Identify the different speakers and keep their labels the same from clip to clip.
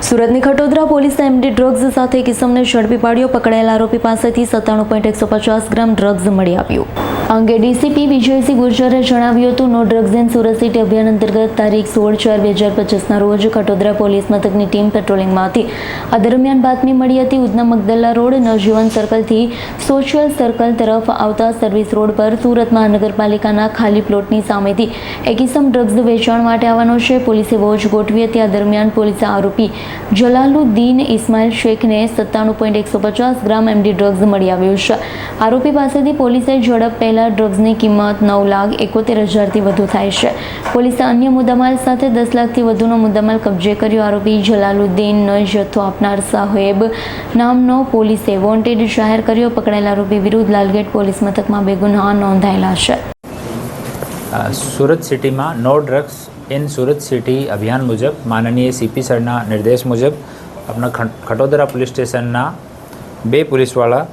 Speaker 1: સુરતની ખટોદરા પોલીસે MD drugs સાથે કિસમને ઝડપી પાડ્યો. પકડાયેલા આરોપી પાસેથી 97.150 ગ્રામ ડ્રગ્સ મળી આવ્યું. આ અંગે ડીસીપી વિજયસિંહ ગુર્જરે જણાવ્યું હતું. No drugs in Surat city અભિયાન અંતર્ગત તારીખ 16/4/2025ના રોજ ખટોદરા પોલીસ મથકની ટીમ પેટ્રોલિંગમાં હતી. આ દરમિયાન બાતમી મળી હતી. ઉધના મગદલ્લા રોડ નવજીવન સર્કલથી સોશિયલ સર્કલ તરફ આવતા સર્વિસ રોડ પર સુરત મહાનગરપાલિકાના ખાલી પ્લોટની સામેથી એક ઇસમ ડ્રગ્સ વેચાણ માટે આવવાનો છે. પોલીસે વોચ ગોઠવી હતી. આ દરમિયાન પોલીસે આરોપી જલાલુદ્દીન ઇસ્માઇલ શેખને 97.150 ગ્રામ એમડી ડ્રગ્સ મળી આવ્યું છે. આરોપી પાસેથી પોલીસે ઝડપ પહેલા ડ્રગ્સની કિંમત 9,71,000થી વધુ થાય છે. પોલીસે અન્ય મુદ્દામાલ સાથે 10 લાખથી વધુનો મુદ્દામાલ કબજે કર્યો. આરોપી જલાલુદ્દીનનો જથ્થો આપનાર સાહેબ નામનો પોલીસે વોન્ટેડ જાહેર કર્યો. પકડાયેલા આરોપી વિરુદ્ધ લાલગેટ પોલીસ મથકમાં 2 ગુન્હા નોંધાયેલા છે.
Speaker 2: સુરત સિટીમાં no drugs in Surat city અભિયાન મુજબ માનનીય સીપી સરના નિર્દેશ મુજબ આપણા ખટોદરા પોલીસ સ્ટેશનના 2 પોલીસવાળા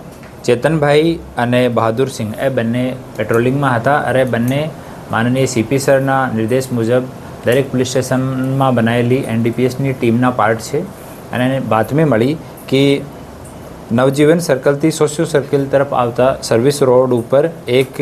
Speaker 2: ચેતનભાઈ અને બહાદુરસિંહ એ બંને પેટ્રોલિંગમાં હતા. અને બંને માનનીય સીપી સરના નિર્દેશ મુજબ દરેક પોલીસ સ્ટેશનમાં બનાવેલી એનડીપીએસની ટીમના પાર્ટ છે. અને બાતમી મળી કે નવજીવન સર્કલથી સોશિયલ સર્કલ તરફ આવતા સર્વિસ રોડ ઉપર એક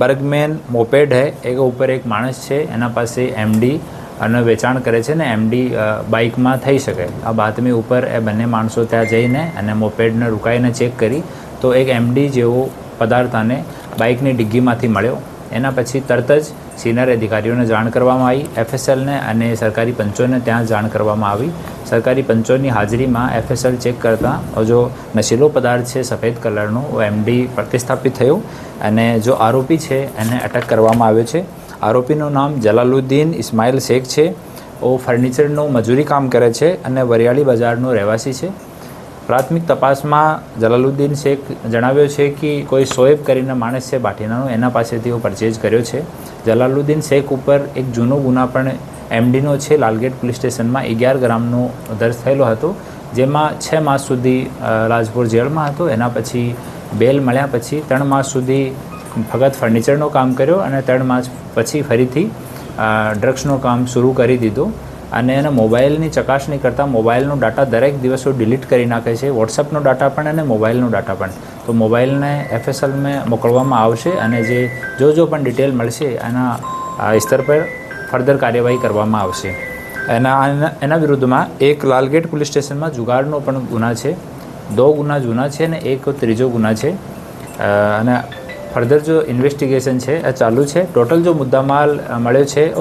Speaker 2: બર્ગમેન મોપેડ હે, એક ઉપર એક માણસ છે, એના પાસે એમડી અને વેચાણ કરે છે ને એમડી બાઇકમાં થઈ શકે. આ બાતમી ઉપર એ બંને માણસો ત્યાં જઈને અને મોપેડને રોકાઈને ચેક કરી તો એક એમડી જેવો પદાર્થ આને બાઇકની ડિગ્ગીમાંથી મળ્યો. એના પછી તરત જ સિનિયર અધિકારીઓને જાણ કરવામાં આવી, એફએસએલને અને સરકારી પંચોને ત્યાં જાણ કરવામાં આવી. સરકારી પંચોની હાજરીમાં એફએસએલ ચેક કરતાં જો નશીલો પદાર્થ છે સફેદ કલરનો એમડી પ્રતિસ્થાપિત થયો અને જો આરોપી છે એને અટક કરવામાં આવ્યો છે. આરોપીનું નામ જલાલુદ્દીન ઇસ્માઇલ શેખ છે. ઓ ફર્નિચરનું મજૂરી કામ કરે છે અને વરિયાળી બજારનો રહેવાસી છે. પ્રાથમિક તપાસમાં જલાલુદ્દીન શેખ જણાવ્યો છે કે કોઈ શોએબ કરીને માણસ છે બાટીનાનો, એના પાસેથી હું પરચેઝ કર્યો છે. જલાલુદ્દીન શેખ ઉપર એક જૂનો ગુના પણ એમડીનો છે. લાલગેટ પોલીસ સ્ટેશનમાં 11 ગ્રામનો દર્જ થયેલો હતો, જેમાં 6 માસ સુધી રાજપુર જેલમાં હતો. એના પછી બેલ મળ્યા પછી 3 માસ સુધી ફક્ત ફર્નિચરનો કામ કર્યો અને 3 માસ પછી ફરીથી ડ્રગ્સનું કામ શરૂ કરી દીધું. અને એના મોબાઈલની ચકાસણી કરતાં મોબાઈલનો ડાટા દરેક દિવસો ડિલીટ કરી નાખે છે, વોટ્સઅપનો ડાટા પણ અને મોબાઈલનો ડાટા પણ. તો મોબાઈલને એફએસએલમાં મોકલવામાં આવશે અને જે જો પણ ડિટેલ મળશે એના સ્તર પર ફર્ધર કાર્યવાહી કરવામાં આવશે. એના વિરુદ્ધમાં એક લાલગેટ પોલીસ સ્ટેશનમાં જુગારનો પણ ગુના છે. 2 ગુના જૂના છે અને એક ત્રીજો ગુના છે. અને ફર્ધર જો ઇન્વેસ્ટિગેશન છે એ ચાલુ છે. ટોટલ જો મુદ્દામાલ મળ્યો છે એ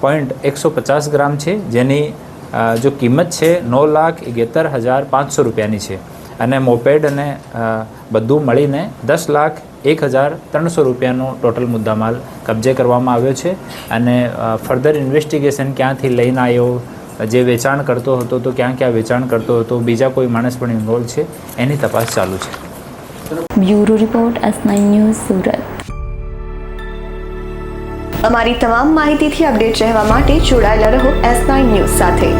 Speaker 2: 97.150 ગ્રામ છે, જેની જો કિંમત છે 9,71,500 રૂપિયાની છે. અને મોપેડ અને બધું મળીને 10,01,300 રૂપિયાનો ટોટલ મુદ્દામાલ કબજે કરવામાં આવ્યો છે. અને ફર્ધર ઇન્વેસ્ટિગેશન ક્યાંથી લઈને આવ્યો, જે વેચાણ કરતો હતો તો ક્યાં વેચાણ કરતો હતો, બીજા કોઈ માણસ પણ ઇન્વોલ્વ છે, એની તપાસ ચાલુ છે.
Speaker 1: Bureau report S9 news Surat.
Speaker 3: અમારી તમામ માહિતીથી અપડેટ રહેવા માટે જોડાયેલા રહો S9 ન્યૂઝ સાથે.